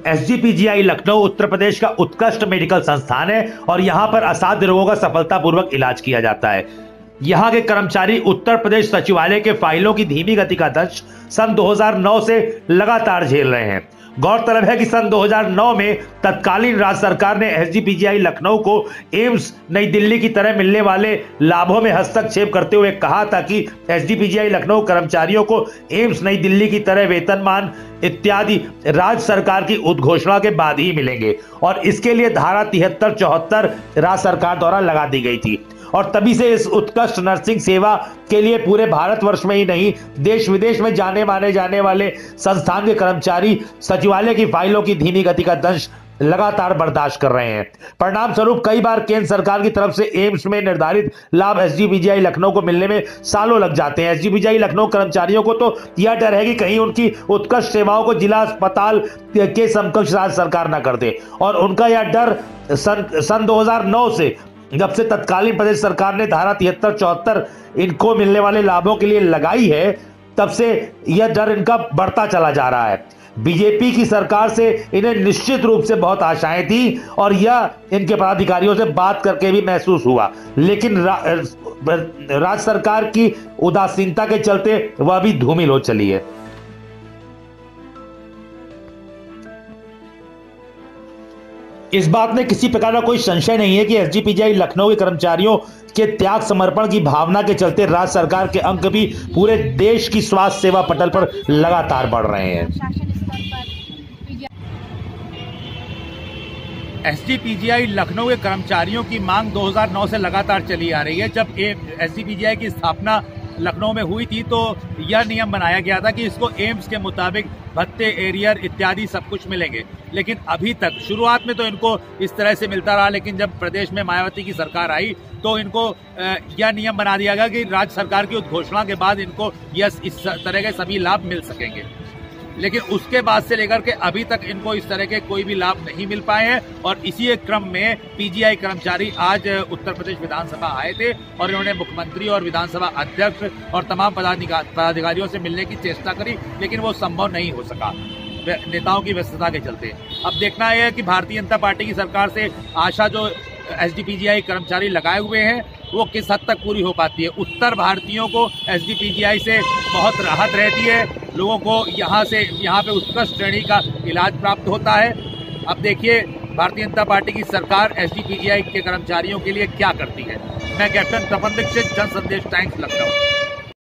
SGPGI Lucknow Uttar Pradesh का उत्कृष्ट medical संस्थान है और यहां पर असाध्य रोगों का सफलतापूर्वक इलाज किया जाता है। यहां के कर्मचारी उत्तर प्रदेश सचिवालय के फाइलों की धीमी गति का दंश सन 2009 से लगातार झेल रहे हैं। गौरतलब है कि सन 2009 में तत्कालीन राज्य सरकार ने एसजीपीजीआई लखनऊ को एम्स नई दिल्ली की तरह मिलने वाले लाभों में हस्तक्षेप करते हुए कहा था कि एसजीपीजीआई लखनऊ कर्मचारियों को एम्स नई दिल्ली की तरह वेतनमान इत्यादि राज्य सरकार की उद्घोषणा के बाद ही मिलेंगे और इसके लिए धारा 73-74 राज्य सरकार द्वारा लगा दी गई थी। और तभी से इस उत्कृष्ट नर्सिंग सेवा के लिए पूरे भारतवर्ष में ही नहीं, देश विदेश में जाने वाले संस्थान के कर्मचारी सचिवालय की फाइलों की धीमी गति का दंश लगातार बर्दाश्त कर रहे हैं। परिणाम स्वरूप कई बार केंद्र सरकार की तरफ से एम्स में निर्धारित लाभ एसजीपीजीआई लखनऊ को मिलने में सालों लग जाते हैं। एसजीपीजीआई लखनऊ कर्मचारियों को तो यह डर है कि कहीं उनकी उत्कृष्ट सेवाओं को जिला अस्पताल के समकक्ष राज्य सरकार न कर दे और उनका यह डर सन 2009 से, जब से तत्कालीन प्रदेश सरकार ने धारा 73-74 इनको मिलने वाले लाभों के लिए लगाई है, तब से यह डर इनका बढ़ता चला जा रहा है। बीजेपी की सरकार से इन्हें निश्चित रूप से बहुत आशाएं थी और यह इनके पदाधिकारियों से बात करके भी महसूस हुआ, लेकिन राज्य सरकार की उदासीनता के चलते वह भी धूमिल हो चली है। इस बात में किसी प्रकार का कोई संशय नहीं है कि एसजीपीजीआई लखनऊ के कर्मचारियों के त्याग समर्पण की भावना के चलते राज्य सरकार के अंक भी पूरे देश की स्वास्थ्य सेवा पटल पर लगातार बढ़ रहे हैं। एसजीपीजीआई लखनऊ के कर्मचारियों की मांग 2009 से लगातार चली आ रही है। जब एसजीपीजीआई की स्थापना लखनऊ में हुई थी तो यह नियम बनाया गया था कि इसको एम्स के मुताबिक भत्ते, एरियर इत्यादि सब कुछ मिलेंगे, लेकिन अभी तक शुरुआत में तो इनको इस तरह से मिलता रहा, लेकिन जब प्रदेश में मायावती की सरकार आई तो इनको यह नियम बना दिया गया कि राज्य सरकार की उद्घोषणा के बाद इनको इस तरह के सभी लाभ मिल सकेंगे। लेकिन उसके बाद से लेकर के अभी तक इनको इस तरह के कोई भी लाभ नहीं मिल पाए हैं और इसी क्रम में पीजीआई कर्मचारी आज उत्तर प्रदेश विधानसभा आए थे और इन्होंने मुख्यमंत्री और विधानसभा अध्यक्ष और तमाम पदाधिकारियों से मिलने की चेष्टा करी, लेकिन वो संभव नहीं हो सका नेताओं की व्यस्तता के चलते। अब देखना यह है कि भारतीय जनता पार्टी की सरकार से आशा जो एसजीपीजीआई कर्मचारी लगाए हुए हैं वो किस हद तक पूरी हो पाती है। उत्तर भारतीयों को एसजीपीजीआई से बहुत राहत रहती है, लोगों को यहाँ पे उत्कृष्ट श्रेणी का इलाज प्राप्त होता है। अब देखिए भारतीय जनता पार्टी की सरकार एसजीपीजीआई के कर्मचारियों के लिए क्या करती है। मैं कैप्टन तपन दीक्षित, जन संदेश टाइम्स, लखनऊ।